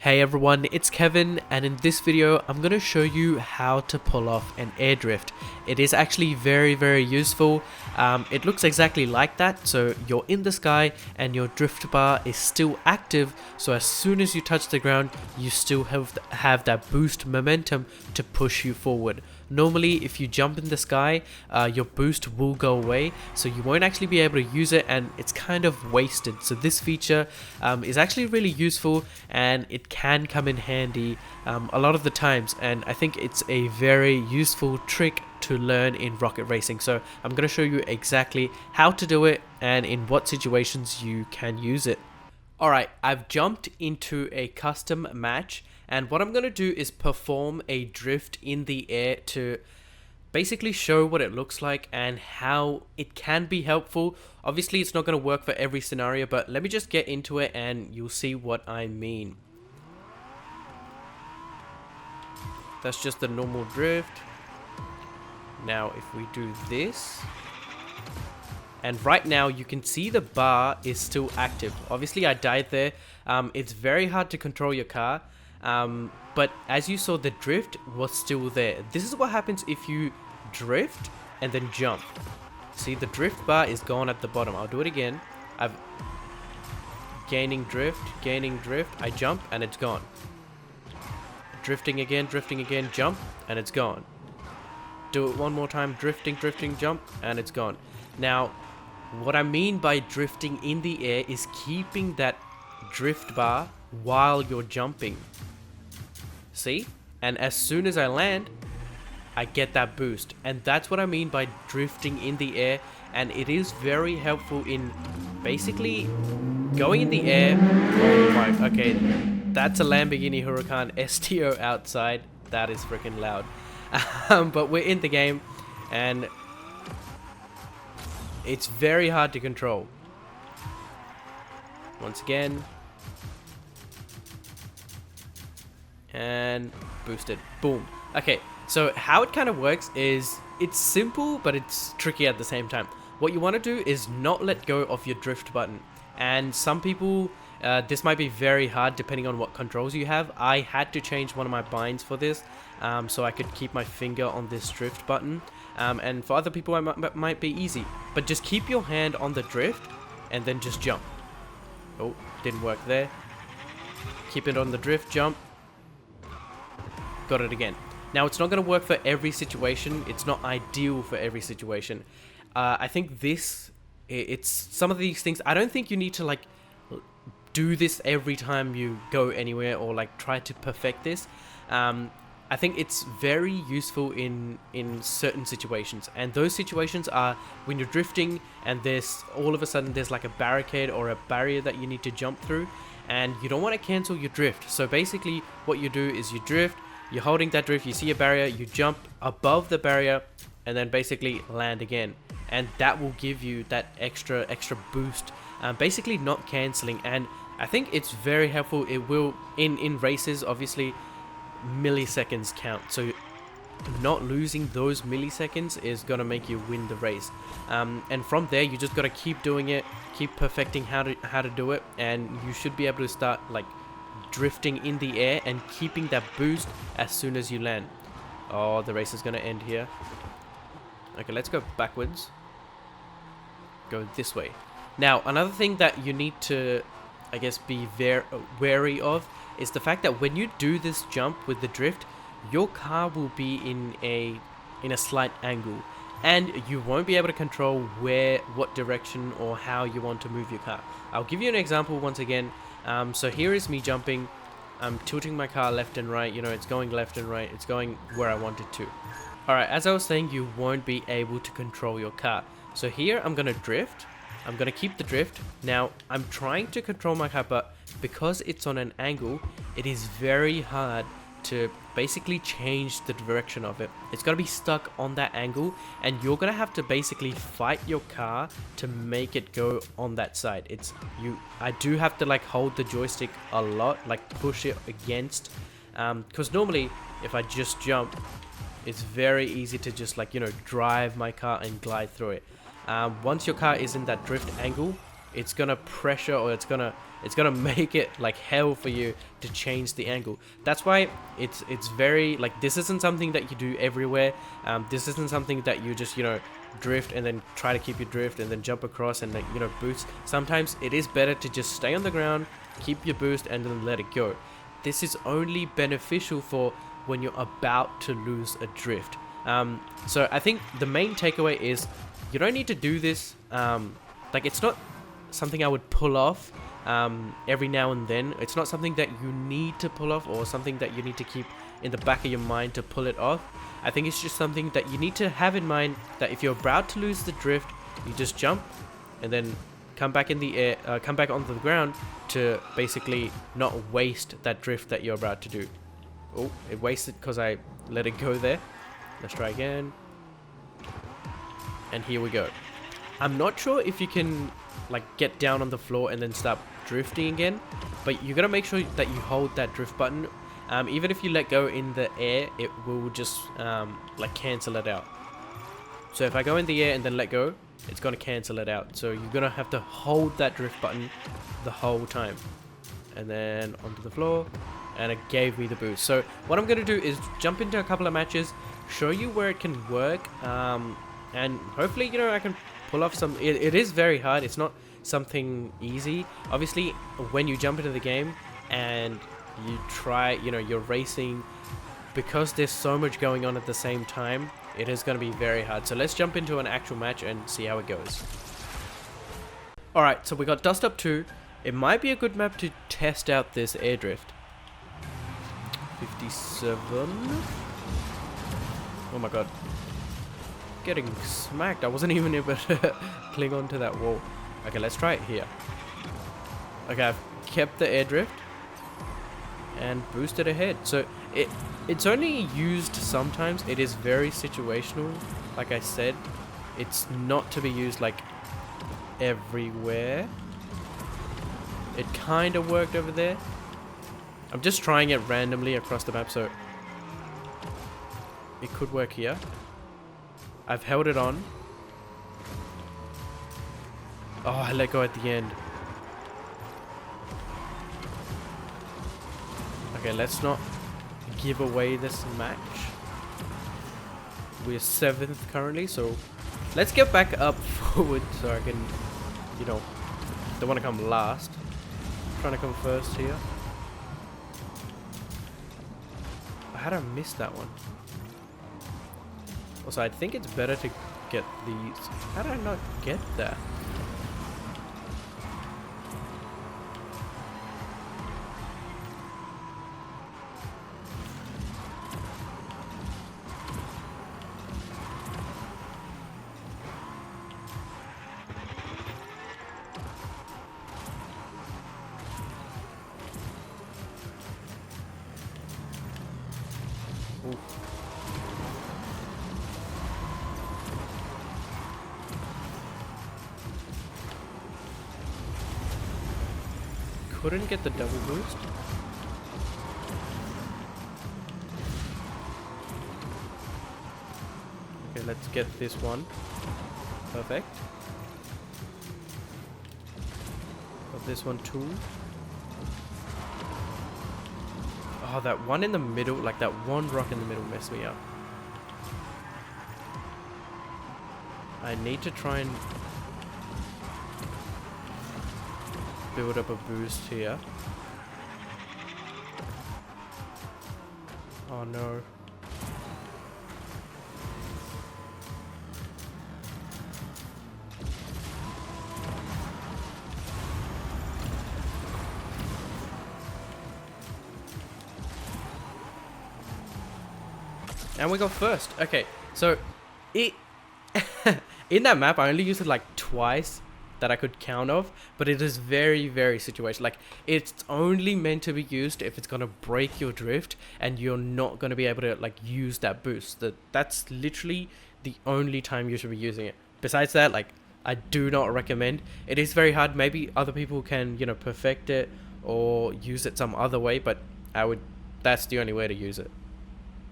Hey everyone, it's Kevin, and in this video I'm going to show you how to pull off an air drift. It is actually very useful. It looks exactly like that, so you're in the sky and your drift bar is still active, so as soon as you touch the ground you still have that boost momentum to push you forward. Normally if you jump in the sky, your boost will go away, so you won't actually be able to use it and it's kind of wasted. So this feature is actually really useful and it can come in handy a lot of the times, and I think it's a very useful trick to learn in rocket racing. So I'm going to show you exactly how to do it and in what situations you can use it. Alright, I've jumped into a custom match, and what I'm going to do is perform a drift in the air to basically show what it looks like and how it can be helpful. Obviously it's not going to work for every scenario, but let me just get into it and you'll see what I mean. That's just the normal drift. Now if we do this, and right now you can see the bar is still active. Obviously I died there. It's very hard to control your car, but as you saw, the drift was still there. This is what happens if you drift and then jump. See, the drift bar is gone at the bottom. I'll do it again. I've gaining drift, I jump and it's gone. Drifting again, jump and it's gone. Do it one more time, drifting, jump and it's gone. Now what I mean by drifting in the air is keeping that drift bar while you're jumping. See? And as soon as I land, I get that boost. And that's what I mean by drifting in the air. And it is very helpful in basically going in the air. Oh my, okay. That's a Lamborghini Huracan STO outside. That is freaking loud. But we're in the game and it's very hard to control. Once again. And boosted. Boom. Okay, so how it kind of works is it's simple, but it's tricky at the same time. What you want to do is not let go of your drift button. And some people, this might be very hard depending on what controls you have. I had to change one of my binds for this, so I could keep my finger on this drift button. And for other people, it might be easy. But just keep your hand on the drift and then just jump. Oh, didn't work there. Keep it on the drift, jump. Got it again. Now it's not going to work for every situation. It's not ideal for every situation. I think it's some of these things. I don't think you need to like do this every time you go anywhere or like try to perfect this. I think it's very useful in certain situations, and those situations are when you're drifting and there's all of a sudden there's like a barricade or a barrier that you need to jump through, and you don't want to cancel your drift. So basically what you do is you drift, you're holding that drift, you see a barrier, you jump above the barrier and then basically land again, and that will give you that extra boost, basically not cancelling. And I think it's very helpful. It will in races, obviously milliseconds count, so not losing those milliseconds is gonna make you win the race. And from there you just gotta keep doing it, keep perfecting how to do it, and you should be able to start like drifting in the air and keeping that boost as soon as you land. Oh, the race is gonna end here. Okay, let's go backwards. Go this way. Now another thing that you need to, I guess, be very wary of is the fact that when you do this jump with the drift, your car will be in a slight angle, and you won't be able to control what direction or how you want to move your car. I'll give you an example once again. So here is me jumping. I'm tilting my car left and right. You know, it's going left and right. It's going where I want it to. Alright, as I was saying, you won't be able to control your car. So here I'm going to drift. I'm going to keep the drift. Now, I'm trying to control my car, but because it's on an angle, it is very hard to basically change the direction of it. It's going to be stuck on that angle, and you're going to have to basically fight your car to make it go on that side. I do have to like hold the joystick a lot, like push it against, because normally if I just jump, it's very easy to just like, you know, drive my car and glide through it. Once your car is in that drift angle, it's gonna pressure, or it's gonna it's gonna make it like hell for you to change the angle. That's why it's very like, this isn't something that you do everywhere. This isn't something that you just, you know, drift and then try to keep your drift and then jump across and, like, you know, boost. Sometimes it is better to just stay on the ground, keep your boost, and then let it go. This is only beneficial for when you're about to lose a drift. So I think the main takeaway is you don't need to do this. Like, it's not something I would pull off every now and then. It's not something that you need to pull off or something that you need to keep in the back of your mind to pull it off. I think it's just something that you need to have in mind, that if you're about to lose the drift, you just jump and then come back in the air, come back onto the ground to basically not waste that drift that you're about to do. Oh, it wasted because I let it go there. Let's try again. And here we go. I'm not sure if you can like get down on the floor and then start drifting again, but you gotta make sure that you hold that drift button. Even if you let go in the air, it will just like cancel it out. So if I go in the air and then let go, it's gonna cancel it out. So you're gonna have to hold that drift button the whole time. And then onto the floor, and it gave me the boost. So what I'm gonna do is jump into a couple of matches, show you where it can work, and hopefully, you know, I can pull off some. It is very hard. It's not something easy. Obviously, when you jump into the game and you try, you know, you're racing, because there's so much going on at the same time, it is going to be very hard. So let's jump into an actual match and see how it goes. Alright, so we got Dust Up 2. It might be a good map to test out this air drift. 57. Oh my god. Getting smacked. I wasn't even able to cling onto that wall. Okay, let's try it here. Okay, I've kept the air drift and boosted ahead. So it's only used sometimes. It is very situational. Like I said, it's not to be used like everywhere. It kind of worked over there. I'm just trying it randomly across the map, so it could work here. I've held it on. Oh, I let go at the end. Okay, let's not give away this match. We're 7th currently, so let's get back up forward so I can, you know, don't want to come last. I'm trying to come first here. How did I miss that one? Also, I think it's better to get these. How did I not get that? Ooh. Couldn't get the double boost. Okay, let's get this one. Perfect. Got this one too. Oh, that one in the middle, like that one rock in the middle messed me up. I need to try and build up a boost here. Oh no. And we got first. Okay, so it in that map I only used it like twice that I could count of, but it is very, very situational. Like, it's only meant to be used if it's gonna break your drift and you're not gonna be able to like use that boost. That's literally the only time you should be using it. Besides that, like, I do not recommend. It is very hard. Maybe other people can, you know, perfect it or use it some other way, but that's the only way to use it.